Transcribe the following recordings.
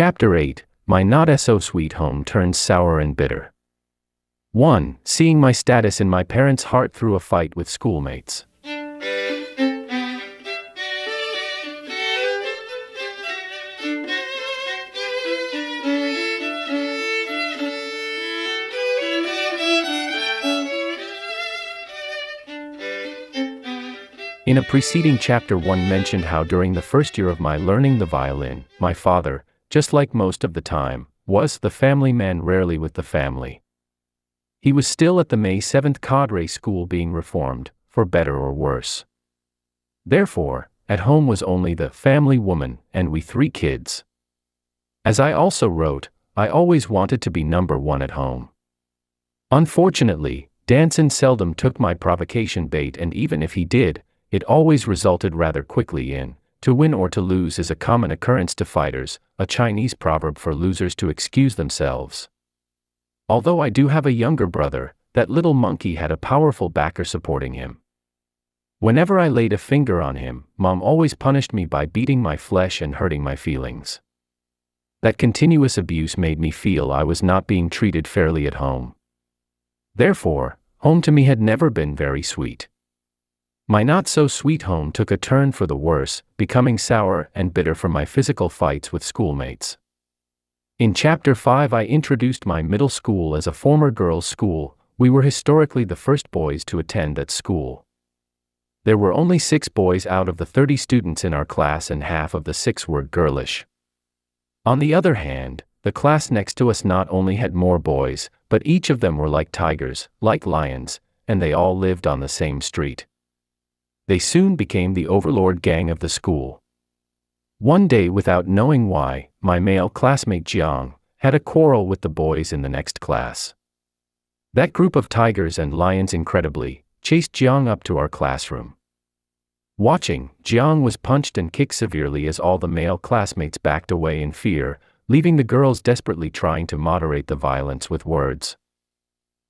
Chapter 8, My Not-So-Sweet Home Turns Sour and Bitter. 1. Seeing my status in my parents' heart through a fight with schoolmates. In a preceding chapter 1 mentioned how during the first year of my learning the violin, my father, just like most of the time, was the family man, rarely with the family. He was still at the May 7th cadre school being reformed, for better or worse. Therefore, at home was only the family woman and we 3 kids. As I also wrote, I always wanted to be number 1 at home. Unfortunately, Danson seldom took my provocation bait, and even if he did, it always resulted rather quickly in, to win or to lose is a common occurrence to fighters, a Chinese proverb for losers to excuse themselves. Although I do have a younger brother, that little monkey had a powerful backer supporting him. Whenever I laid a finger on him, Mom always punished me by beating my flesh and hurting my feelings. That continuous abuse made me feel I was not being treated fairly at home. Therefore, home to me had never been very sweet. My not-so-sweet home took a turn for the worse, becoming sour and bitter from my physical fights with schoolmates. In Chapter 5 I introduced my middle school as a former girls' school. We were historically the first boys to attend that school. There were only 6 boys out of the 30 students in our class, and half of the 6 were girlish. On the other hand, the class next to us not only had more boys, but each of them were like tigers, like lions, and they all lived on the same street. They soon became the overlord gang of the school. One day, without knowing why, my male classmate Jiang had a quarrel with the boys in the next class. That group of tigers and lions incredibly chased Jiang up to our classroom. Watching, Jiang was punched and kicked severely as all the male classmates backed away in fear, leaving the girls desperately trying to moderate the violence with words.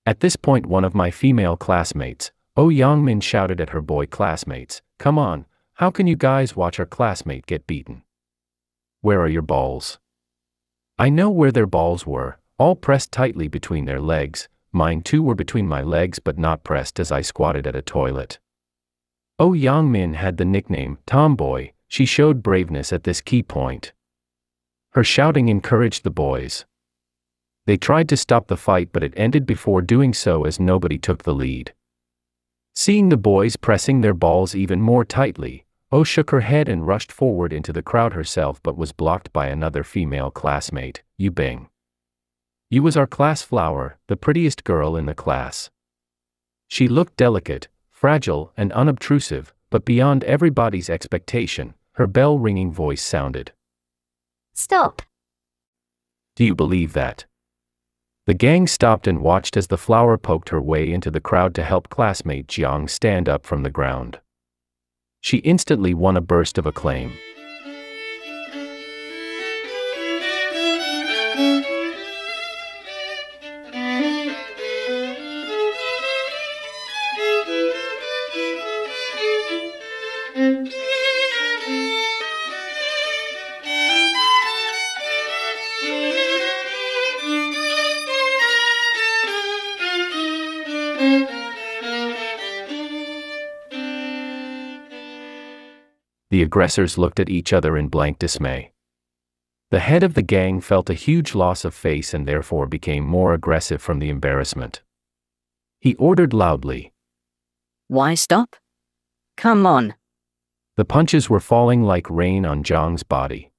At this point, one of my female classmates, Oh Yangmin, shouted at her boy classmates, "Come on, how can you guys watch our classmate get beaten? Where are your balls?" I know where their balls were, all pressed tightly between their legs. Mine too were between my legs but not pressed as I squatted at a toilet. Oh Yangmin had the nickname Tomboy. She showed braveness at this key point. Her shouting encouraged the boys. They tried to stop the fight, but it ended before doing so as nobody took the lead. Seeing the boys pressing their balls even more tightly, Oh shook her head and rushed forward into the crowd herself, but was blocked by another female classmate, Yu Bing. Yu was our class flower, the prettiest girl in the class. She looked delicate, fragile, and unobtrusive, but beyond everybody's expectation, her bell-ringing voice sounded. "Stop." Do you believe that? The gang stopped and watched as the flower poked her way into the crowd to help classmate Jiang stand up from the ground. She instantly won a burst of acclaim. The aggressors looked at each other in blank dismay. The head of the gang felt a huge loss of face and therefore became more aggressive from the embarrassment. He ordered loudly, "Why stop? Come on." The punches were falling like rain on Jiang's body.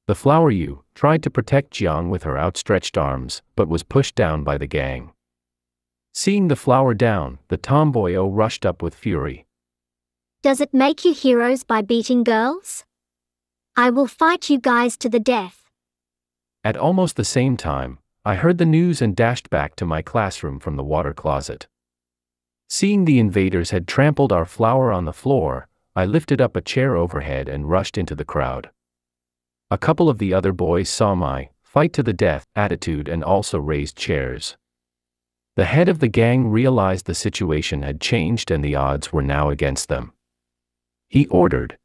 The flower Yu tried to protect Jiang with her outstretched arms, but was pushed down by the gang. Seeing the flower down, the tomboy O rushed up with fury. "Does it make you heroes by beating girls? I will fight you guys to the death." At almost the same time, I heard the news and dashed back to my classroom from the water closet. Seeing the invaders had trampled our flower on the floor, I lifted up a chair overhead and rushed into the crowd. A couple of the other boys saw my fight to the death attitude and also raised chairs. The head of the gang realized the situation had changed and the odds were now against them. He ordered,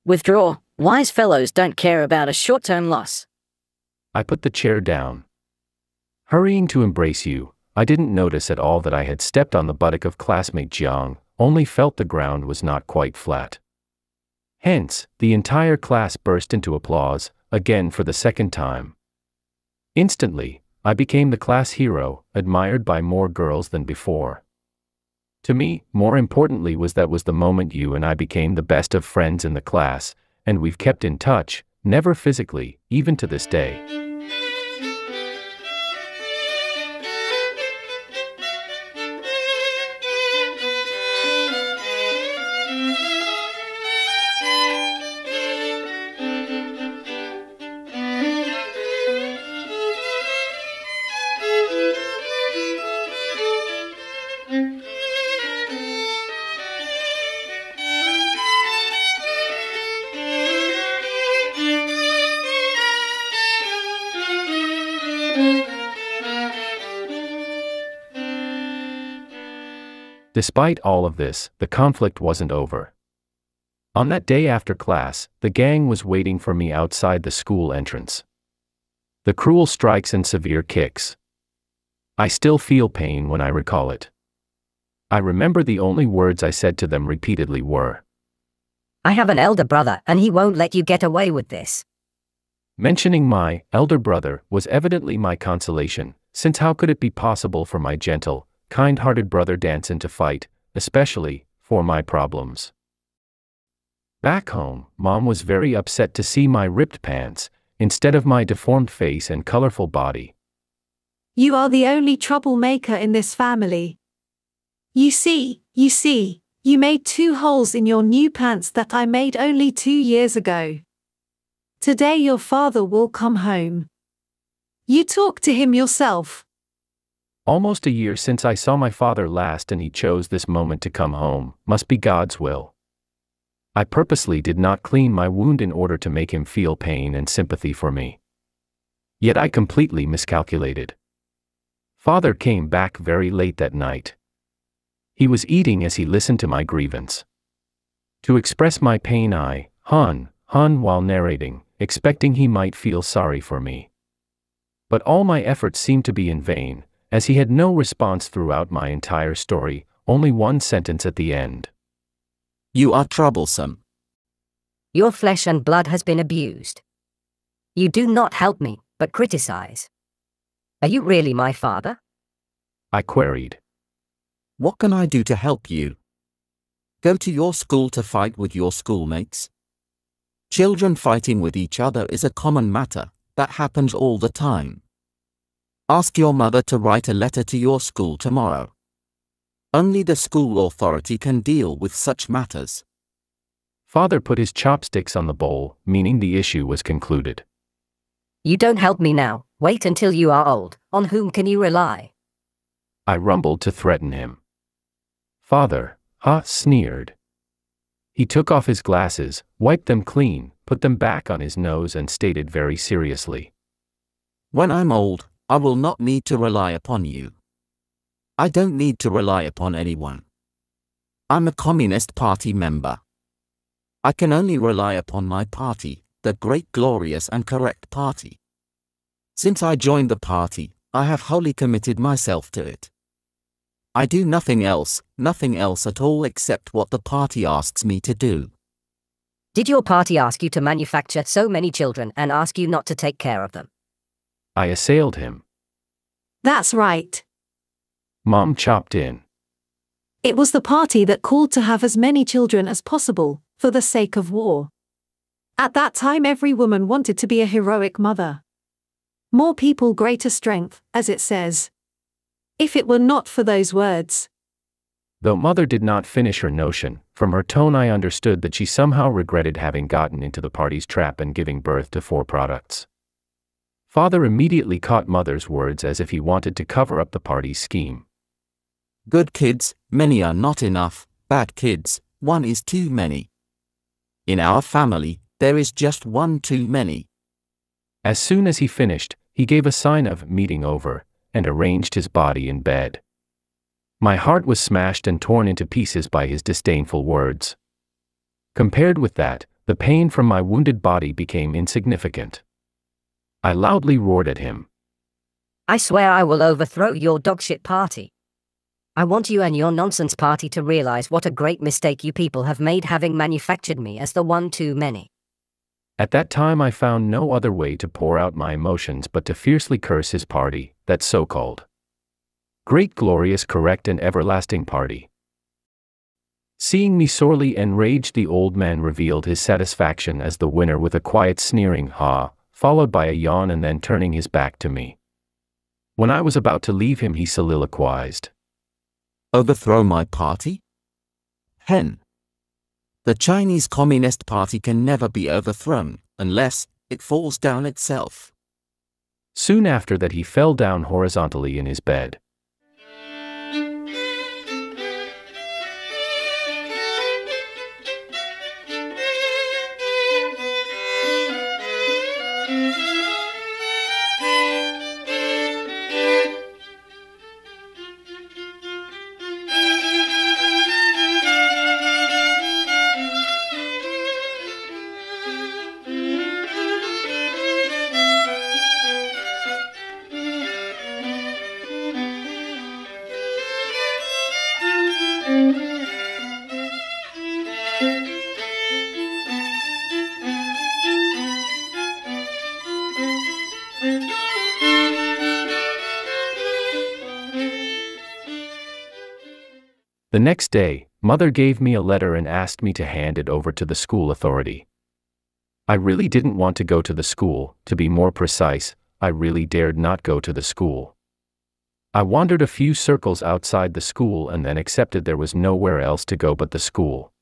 "Withdraw, Wise fellows don't care about a short-term loss. I put the chair down. Hurrying to embrace you, I didn't notice at all that I had stepped on the buttock of classmate Jiang, only felt the ground was not quite flat. Hence, the entire class burst into applause, again for the second time. Instantly, I became the class hero, admired by more girls than before. To me, more importantly was the moment you and I became the best of friends in the class, and we've kept in touch, never physically, even to this day. Despite all of this, the conflict wasn't over. On that day after class, the gang was waiting for me outside the school entrance. The cruel strikes and severe kicks. I still feel pain when I recall it. I remember the only words I said to them repeatedly were, I have an elder brother and he won't let you get away with this. Mentioning my elder brother was evidently my consolation, since how could it be possible for my gentle, kind-hearted brother Danson to fight, especially for my problems. Back home, Mom was very upset to see my ripped pants, instead of my deformed face and colorful body. You are the only troublemaker in this family. You see, you made 2 holes in your new pants that I made only 2 years ago. Today your father will come home. You talk to him yourself. Almost a year since I saw my father last and he chose this moment to come home, must be God's will. I purposely did not clean my wound in order to make him feel pain and sympathy for me. Yet I completely miscalculated. Father came back very late that night. He was eating as he listened to my grievance. To express my pain I, hun while narrating, expecting he might feel sorry for me. But all my efforts seemed to be in vain, as he had no response throughout my entire story, only one sentence at the end. You are troublesome. Your flesh and blood has been abused. You do not help me, but criticize. Are you really my father? I queried. What can I do to help you? Go to your school to fight with your schoolmates? Children fighting with each other is a common matter, that happens all the time. Ask your mother to write a letter to your school tomorrow. Only the school authority can deal with such matters. Father put his chopsticks on the bowl, meaning the issue was concluded. You don't help me now, wait until you are old, on whom can you rely? I rumbled to threaten him. Father, sneered. He took off his glasses, wiped them clean, put them back on his nose and stated very seriously. When I'm old, I will not need to rely upon you. I don't need to rely upon anyone. I'm a Communist Party member. I can only rely upon my party, the great, glorious and correct party. Since I joined the party, I have wholly committed myself to it. I do nothing else at all except what the party asks me to do. Did your party ask you to manufacture so many children and ask you not to take care of them? I assailed him. That's right. Mom chopped in. It was the party that called to have as many children as possible, for the sake of war. At that time every woman wanted to be a heroic mother. More people, greater strength, as it says. If it were not for those words. Though Mother did not finish her notion, from her tone I understood that she somehow regretted having gotten into the party's trap and giving birth to 4 products. Father immediately caught Mother's words as if he wanted to cover up the party's scheme. Good kids, many are not enough. Bad kids, 1 is too many. In our family, there is just 1 too many. As soon as he finished, he gave a sign of meeting over, and arranged his body in bed. My heart was smashed and torn into pieces by his disdainful words. Compared with that, The pain from my wounded body became insignificant. I loudly roared at him. I swear I will overthrow your dogshit party. I want you and your nonsense party to realize what a great mistake you people have made having manufactured me as the one too many. At that time I found no other way to pour out my emotions but to fiercely curse his party, that so-called great, glorious, correct and everlasting party. Seeing me sorely enraged, the old man revealed his satisfaction as the winner with a quiet sneering "ha," followed by a yawn and then turning his back to me. When I was about to leave him, he soliloquized. Overthrow my party? Hen. The Chinese Communist Party can never be overthrown, unless it falls down itself. Soon after that he fell down horizontally in his bed. The next day, Mother gave me a letter and asked me to hand it over to the school authority. I really didn't want to go to the school. To be more precise, I really dared not go to the school. I wandered a few circles outside the school and then accepted there was nowhere else to go but the school.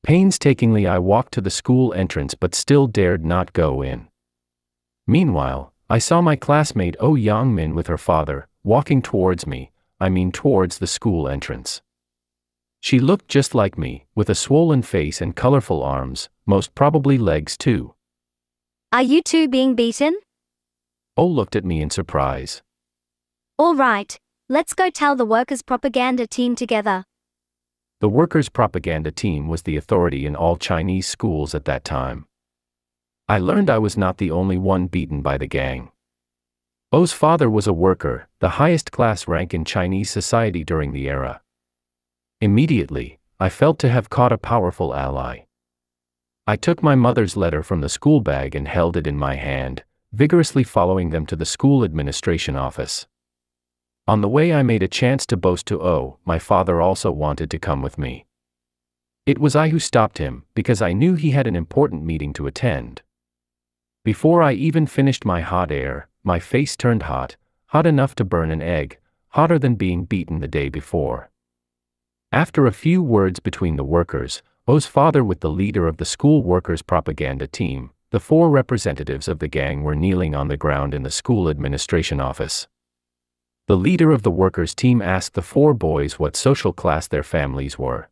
Painstakingly I walked to the school entrance but still dared not go in. Meanwhile, I saw my classmate Oh Young-min with her father, walking towards me, towards the school entrance. She looked just like me, with a swollen face and colorful arms, most probably legs too. Are you two being beaten? Oh looked at me in surprise. All right, let's go tell the workers' propaganda team together. The workers' propaganda team was the authority in all Chinese schools at that time. I learned I was not the only one beaten by the gang. Oh's father was a worker, the highest class rank in Chinese society during the era. Immediately, I felt to have caught a powerful ally. I took my mother's letter from the school bag and held it in my hand, vigorously following them to the school administration office. On the way I made a chance to boast to Oh, my father also wanted to come with me. It was I who stopped him, because I knew he had an important meeting to attend. Before I even finished my hot air, my face turned hot, hot enough to burn an egg, hotter than being beaten the day before. After a few words between the workers, Oh's father with the leader of the school workers' propaganda team, the 4 representatives of the gang were kneeling on the ground in the school administration office. The leader of the workers' team asked the 4 boys what social class their families were.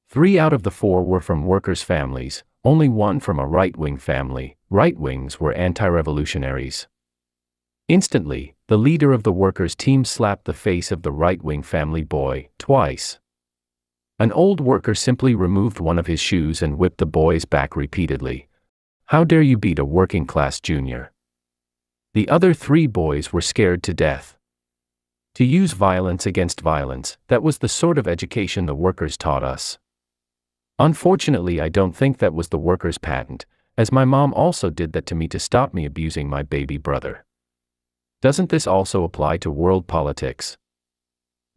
3 out of the 4 were from workers' families, only 1 from a right-wing family. Right-wings were anti-revolutionaries. Instantly, the leader of the workers' team slapped the face of the right-wing family boy twice. An old worker simply removed one of his shoes and whipped the boy's back repeatedly. How dare you beat a working-class junior? The other 3 boys were scared to death. To use violence against violence, that was the sort of education the workers taught us. Unfortunately, I don't think that was the workers' patent, as my mom also did that to me to stop me abusing my baby brother. Doesn't this also apply to world politics?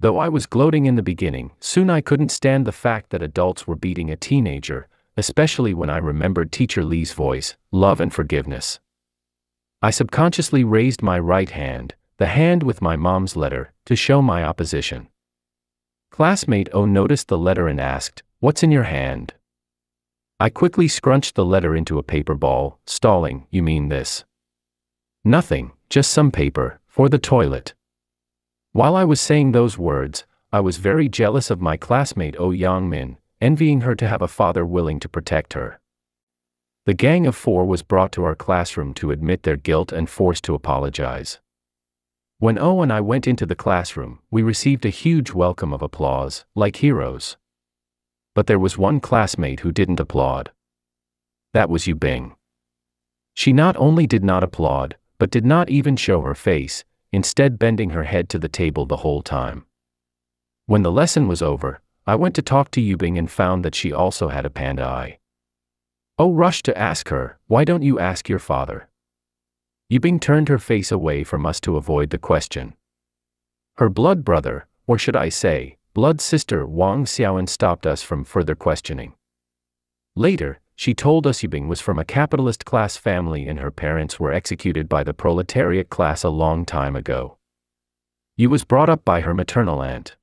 Though I was gloating in the beginning, soon I couldn't stand the fact that adults were beating a teenager, especially when I remembered Teacher Lee's voice, love and forgiveness. I subconsciously raised my right hand, the hand with my mom's letter, to show my opposition. Classmate O noticed the letter and asked, "What's in your hand?" I quickly scrunched the letter into a paper ball, stalling, "You mean this?" "Nothing, just some paper, for the toilet." While I was saying those words, I was very jealous of my classmate Oh Young-min, envying her to have a father willing to protect her. The gang of 4 was brought to our classroom to admit their guilt and forced to apologize. When Oh and I went into the classroom, we received a huge welcome of applause, like heroes. But there was one classmate who didn't applaud. That was Yubing. She not only did not applaud, but did not even show her face, instead bending her head to the table the whole time. When the lesson was over, I went to talk to Yubing and found that she also had a panda eye. Oh, rushed to ask her, "Why don't you ask your father?" Yubing turned her face away from us to avoid the question. Her blood brother, or should I say, blood sister Wang Xiaoan stopped us from further questioning. Later, she told us Yubing was from a capitalist class family and her parents were executed by the proletariat class a long time ago. Yu was brought up by her maternal aunt.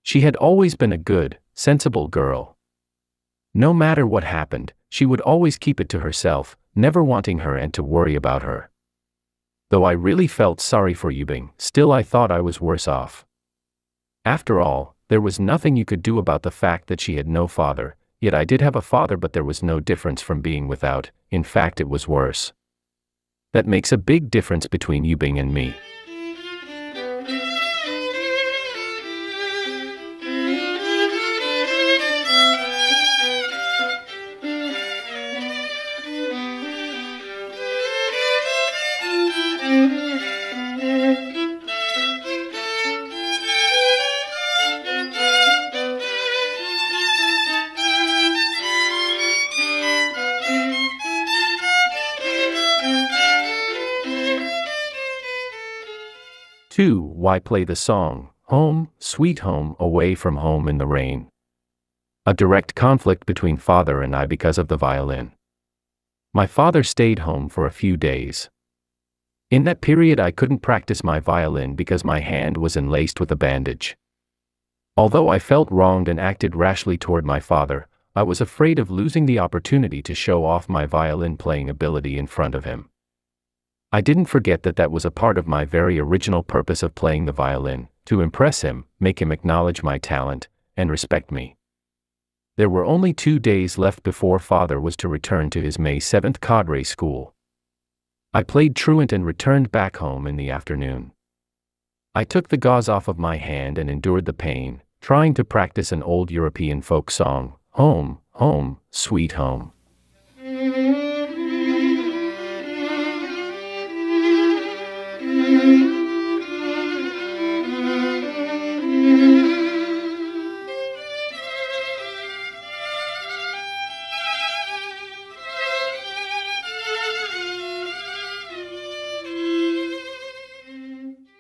She had always been a good, sensible girl. No matter what happened, she would always keep it to herself, never wanting her aunt to worry about her. Though I really felt sorry for Yubing, still I thought I was worse off. After all, there was nothing you could do about the fact that she had no father, yet I did have a father, but there was no difference from being without, in fact it was worse. That makes a big difference between Yubing and me. Two, why play the song, Home, Sweet Home, Away from Home in the Rain? A direct conflict between father and I because of the violin. My father stayed home for a few days. In that period I couldn't practice my violin because my hand was enlaced with a bandage. Although I felt wronged and acted rashly toward my father, I was afraid of losing the opportunity to show off my violin playing ability in front of him. I didn't forget that that was a part of my very original purpose of playing the violin, to impress him, make him acknowledge my talent, and respect me. There were only 2 days left before father was to return to his May 7th cadre school. I played truant and returned back home in the afternoon. I took the gauze off of my hand and endured the pain, trying to practice an old European folk song, Home, Home, Sweet Home.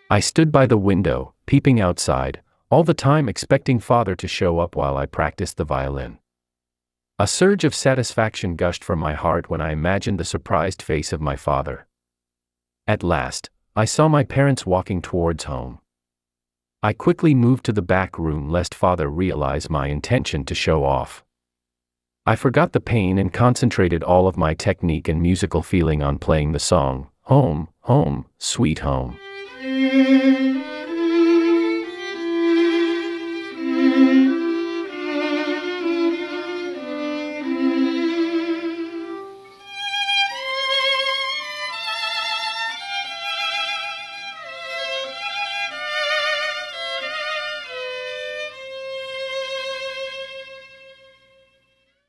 I stood by the window, peeping outside, all the time expecting father to show up while I practiced the violin. A surge of satisfaction gushed from my heart when I imagined the surprised face of my father. At last, I saw my parents walking towards home. I quickly moved to the back room lest father realize my intention to show off. I forgot the pain and concentrated all of my technique and musical feeling on playing the song, Home, Home, Sweet Home.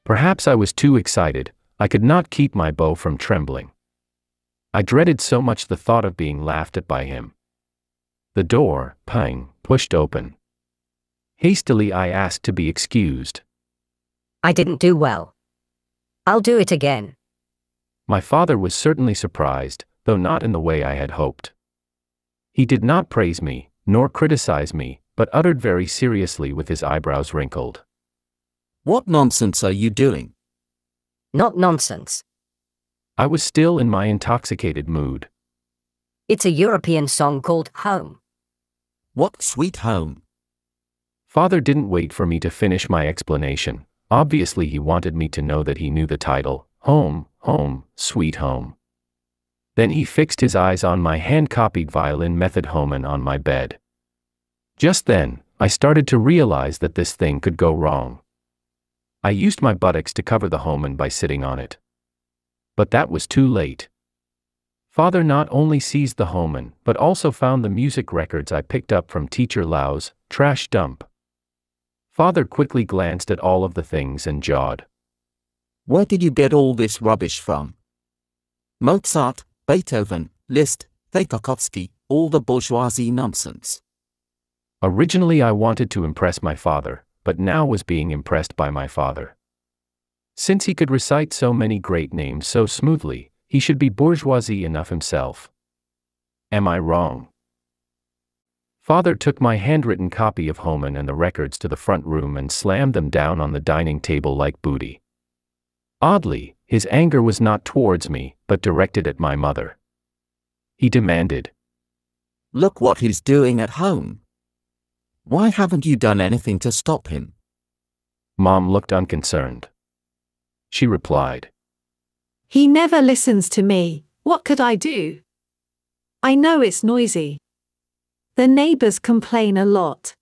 Perhaps I was too excited, I could not keep my bow from trembling. I dreaded so much the thought of being laughed at by him. The door, pang, pushed open. Hastily I asked to be excused. I didn't do well. I'll do it again. My father was certainly surprised, though not in the way I had hoped. He did not praise me, nor criticize me, but uttered very seriously with his eyebrows wrinkled. What nonsense are you doing? Not nonsense. I was still in my intoxicated mood. It's a European song called Home. What sweet home? Father didn't wait for me to finish my explanation. Obviously he wanted me to know that he knew the title, Home, Home, Sweet Home. Then he fixed his eyes on my hand-copied violin method Homen on my bed. Just then, I started to realize that this thing could go wrong. I used my buttocks to cover the Homen by sitting on it. But that was too late. Father not only seized the Homen, but also found the music records I picked up from Teacher Lau's trash dump. Father quickly glanced at all of the things and jawed. Where did you get all this rubbish from? Mozart, Beethoven, Liszt, Tchaikovsky, all the bourgeoisie nonsense. Originally I wanted to impress my father, but now was being impressed by my father. Since he could recite so many great names so smoothly, he should be bourgeoisie enough himself. Am I wrong? Father took my handwritten copy of Hohmann and the records to the front room and slammed them down on the dining table like booty. Oddly, his anger was not towards me, but directed at my mother. He demanded, Look what he's doing at home. Why haven't you done anything to stop him? Mom looked unconcerned. She replied, He never listens to me. What could I do? I know it's noisy. The neighbors complain a lot.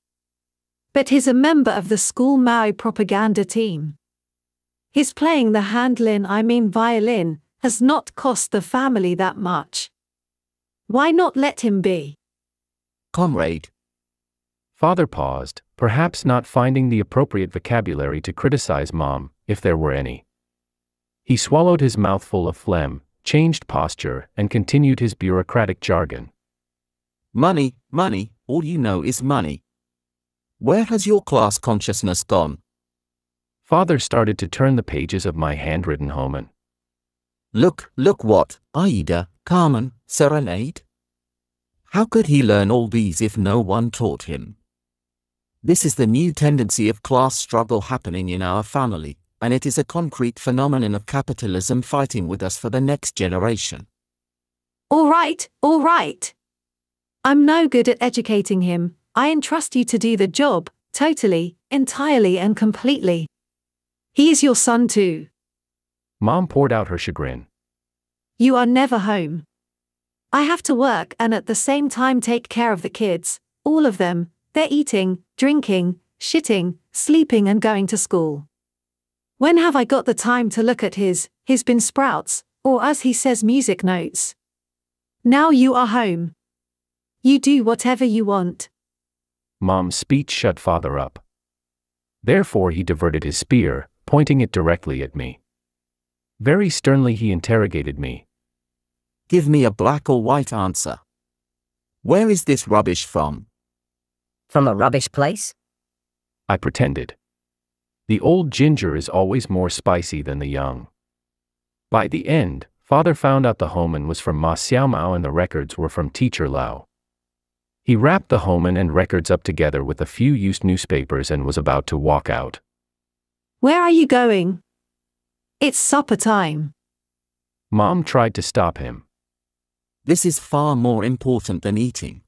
But he's a member of the school Mao propaganda team. His playing the violin, has not cost the family that much. Why not let him be? Comrade. Father paused, perhaps not finding the appropriate vocabulary to criticize Mom, if there were any. He swallowed his mouthful of phlegm, changed posture, and continued his bureaucratic jargon. Money, money, all you know is money. Where has your class consciousness gone? Father started to turn the pages of my handwritten Hohmann. Look what, Aida, Carmen, Serenade? How could he learn all these if no one taught him? This is the new tendency of class struggle happening in our family, and it is a concrete phenomenon of capitalism fighting with us for the next generation. All right. I'm no good at educating him. I entrust you to do the job, totally, entirely and completely. He is your son too. Mom poured out her chagrin. You are never home. I have to work and at the same time take care of the kids, all of them. They're eating, drinking, shitting, sleeping and going to school. When have I got the time to look at his bean sprouts, or as he says, music notes? Now you are home. You do whatever you want. Mom's speech shut Father up. Therefore he diverted his spear, pointing it directly at me. Very sternly he interrogated me. Give me a black or white answer. Where is this rubbish from? From a rubbish place? I pretended. The old ginger is always more spicy than the young. By the end, Father found out the Hohmann was from Ma Xiao Mao and the records were from Teacher Lao. He wrapped the Hohmann and records up together with a few used newspapers and was about to walk out. Where are you going? It's supper time. Mom tried to stop him. This is far more important than eating.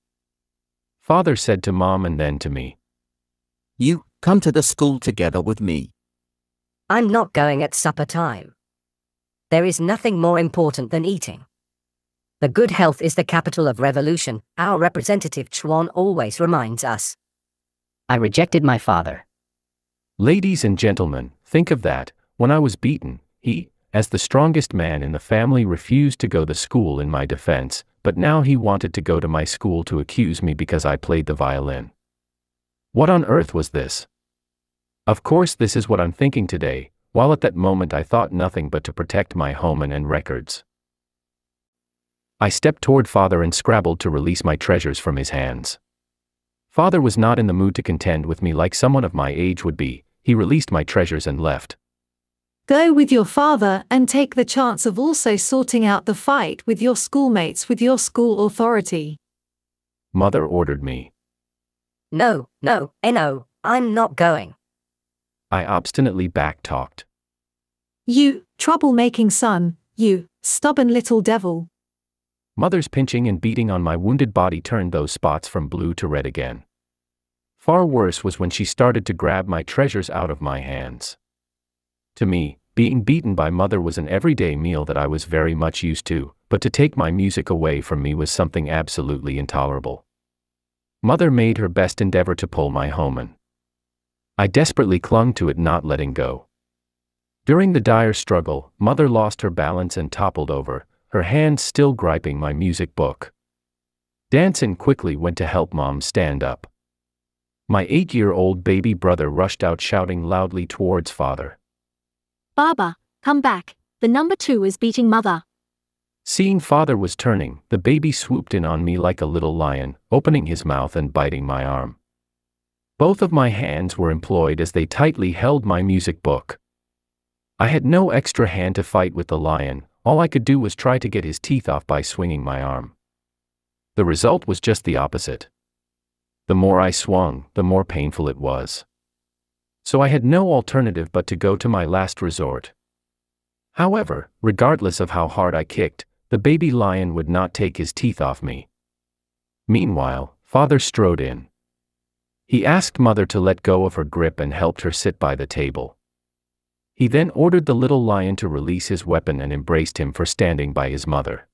Father said to Mom and then to me. You, come to the school together with me. I'm not going at supper time. There is nothing more important than eating. The good health is the capital of revolution, our representative Chuan always reminds us. I rejected my father. Ladies and gentlemen, think of that. When I was beaten, he, as the strongest man in the family, refused to go to school in my defense, but now he wanted to go to my school to accuse me because I played the violin. What on earth was this? Of course this is what I'm thinking today, while at that moment I thought nothing but to protect my Hohmann and records. I stepped toward Father and scrabbled to release my treasures from his hands. Father was not in the mood to contend with me like someone of my age would be. He released my treasures and left. Go with your father and take the chance of also sorting out the fight with your schoolmates with your school authority. Mother ordered me. No, I'm not going. I obstinately back-talked. You, troublemaking son, you, stubborn little devil. Mother's pinching and beating on my wounded body turned those spots from blue to red again. Far worse was when she started to grab my treasures out of my hands. To me, being beaten by Mother was an everyday meal that I was very much used to, but to take my music away from me was something absolutely intolerable. Mother made her best endeavor to pull my Hohmann. I desperately clung to it, not letting go. During the dire struggle, Mother lost her balance and toppled over, her hands still gripping my music book. Danson quickly went to help Mom stand up. My 8-year-old baby brother rushed out shouting loudly towards Father. Baba, Come back, the number 2 is beating mother. Seeing father was turning, the baby swooped in on me like a little lion, opening his mouth and biting my arm. Both of my hands were employed as they tightly held my music book. I had no extra hand to fight with the lion, all I could do was try to get his teeth off by swinging my arm. The result was just the opposite. The more I swung, the more painful it was. So I had no alternative but to go to my last resort. However, regardless of how hard I kicked, the baby lion would not take his teeth off me. Meanwhile, father strode in. He asked mother to let go of her grip and helped her sit by the table. He then ordered the little lion to release his weapon and embraced him for standing by his mother.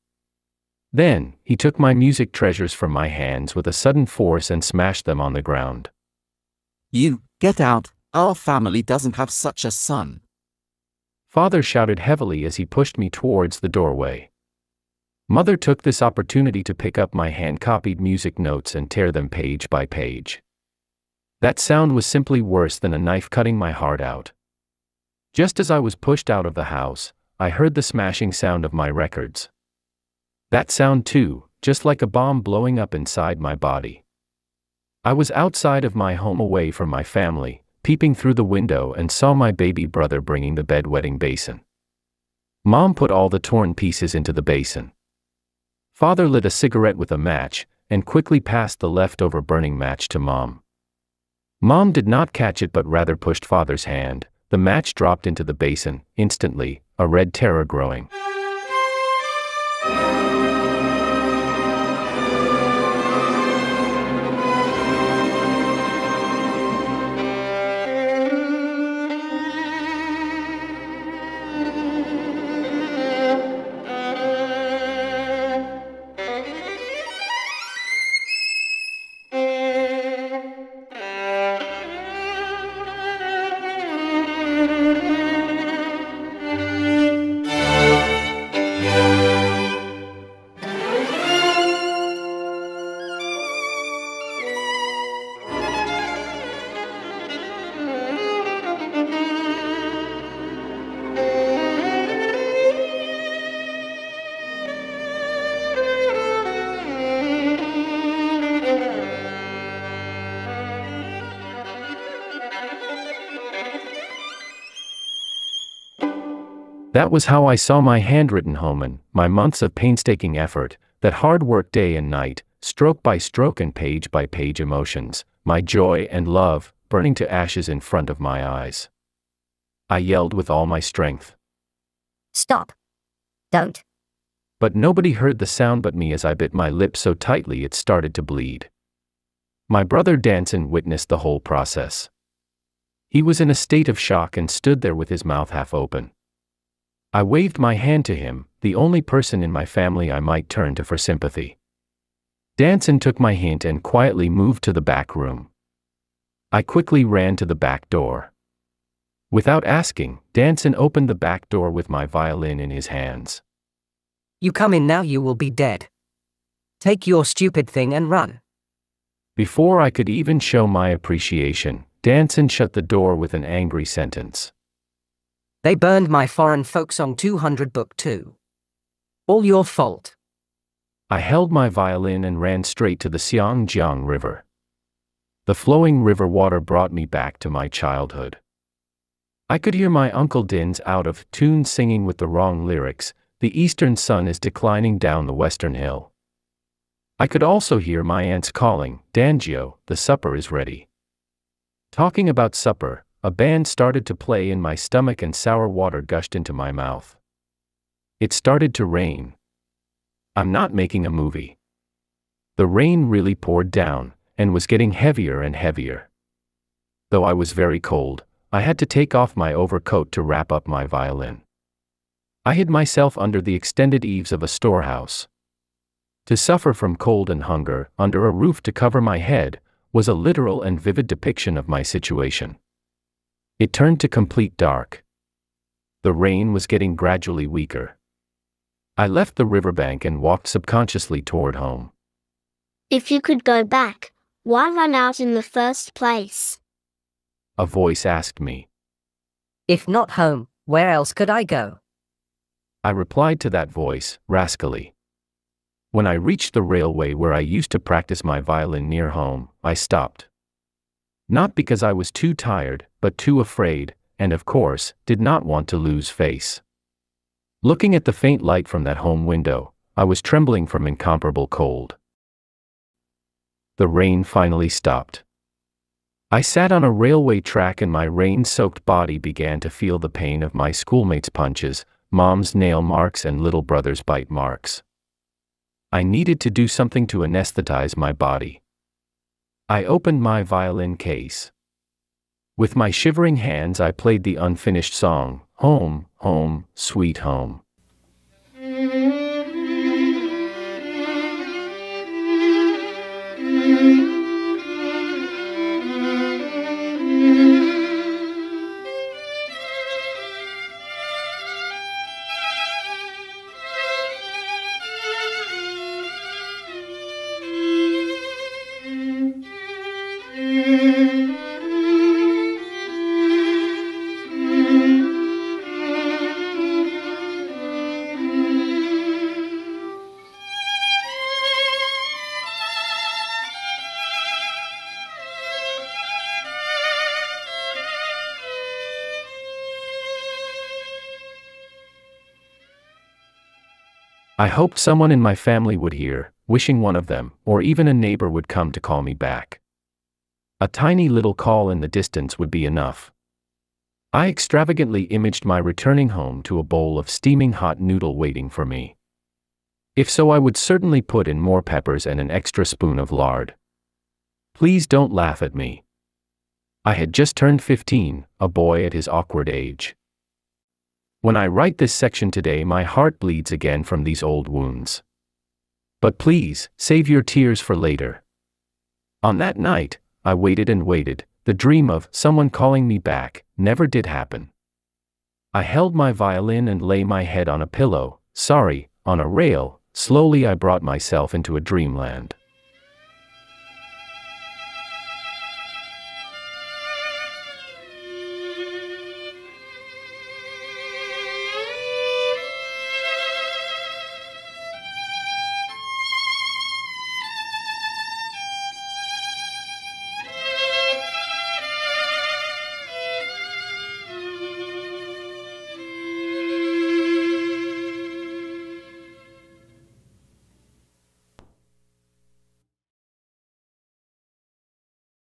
Then, he took my music treasures from my hands with a sudden force and smashed them on the ground. You, get out, our family doesn't have such a son. Father shouted heavily as he pushed me towards the doorway. Mother took this opportunity to pick up my hand-copied music notes and tear them page by page. That sound was simply worse than a knife cutting my heart out. Just as I was pushed out of the house, I heard the smashing sound of my records. That sound too, just like a bomb blowing up inside my body. I was outside of my home away from my family, peeping through the window and saw my baby brother bringing the bedwetting basin. Mom put all the torn pieces into the basin. Father lit a cigarette with a match, and quickly passed the leftover burning match to Mom. Mom did not catch it but rather pushed Father's hand. The match dropped into the basin, instantly, a red terror growing. That was how I saw my handwritten home, my months of painstaking effort, that hard work day and night, stroke by stroke and page by page emotions, my joy and love, burning to ashes in front of my eyes. I yelled with all my strength. Stop. Don't. But nobody heard the sound but me as I bit my lip so tightly it started to bleed. My brother Danson witnessed the whole process. He was in a state of shock and stood there with his mouth half open. I waved my hand to him, the only person in my family I might turn to for sympathy. Danson took my hint and quietly moved to the back room. I quickly ran to the back door. Without asking, Danson opened the back door with my violin in his hands. You come in now, you will be dead. Take your stupid thing and run. Before I could even show my appreciation, Danson shut the door with an angry sentence. They burned my foreign folk song 200 book too. All your fault. I held my violin and ran straight to the Xiangjiang River. The flowing river water brought me back to my childhood. I could hear my Uncle Din's out of tune singing with the wrong lyrics, "The eastern sun is declining down the western hill." I could also hear my aunts calling, "Danjio, the supper is ready." Talking about supper, a band started to play in my stomach and sour water gushed into my mouth. It started to rain. I'm not making a movie. The rain really poured down, and was getting heavier and heavier. Though I was very cold, I had to take off my overcoat to wrap up my violin. I hid myself under the extended eaves of a storehouse. To suffer from cold and hunger, under a roof to cover my head, was a literal and vivid depiction of my situation. It turned to complete dark. The rain was getting gradually weaker. I left the riverbank and walked subconsciously toward home. If you could go back, why run out in the first place? A voice asked me. If not home, Where else could I go? I replied to that voice, rascally. When I reached the railway where I used to practice my violin near home, I stopped. Not because I was too tired, but too afraid, and of course, did not want to lose face. Looking at the faint light from that home window, I was trembling from incomparable cold. The rain finally stopped. I sat on a railway track and my rain-soaked body began to feel the pain of my schoolmates' punches, Mom's nail marks and little brother's bite marks. I needed to do something to anesthetize my body. I opened my violin case. With my shivering hands I played the unfinished song, Home, Home, Sweet Home. I hoped someone in my family would hear, wishing one of them, or even a neighbor would come to call me back. A tiny little call in the distance would be enough. I extravagantly imaged my returning home to a bowl of steaming hot noodle waiting for me. If so, I would certainly put in more peppers and an extra spoon of lard. Please don't laugh at me. I had just turned 15, a boy at his awkward age. When I write this section today, my heart bleeds again from these old wounds. But please, save your tears for later. On that night, I waited and waited. The dream of someone calling me back never did happen. I held my violin and lay my head on a pillow, on a rail. Slowly I brought myself into a dreamland.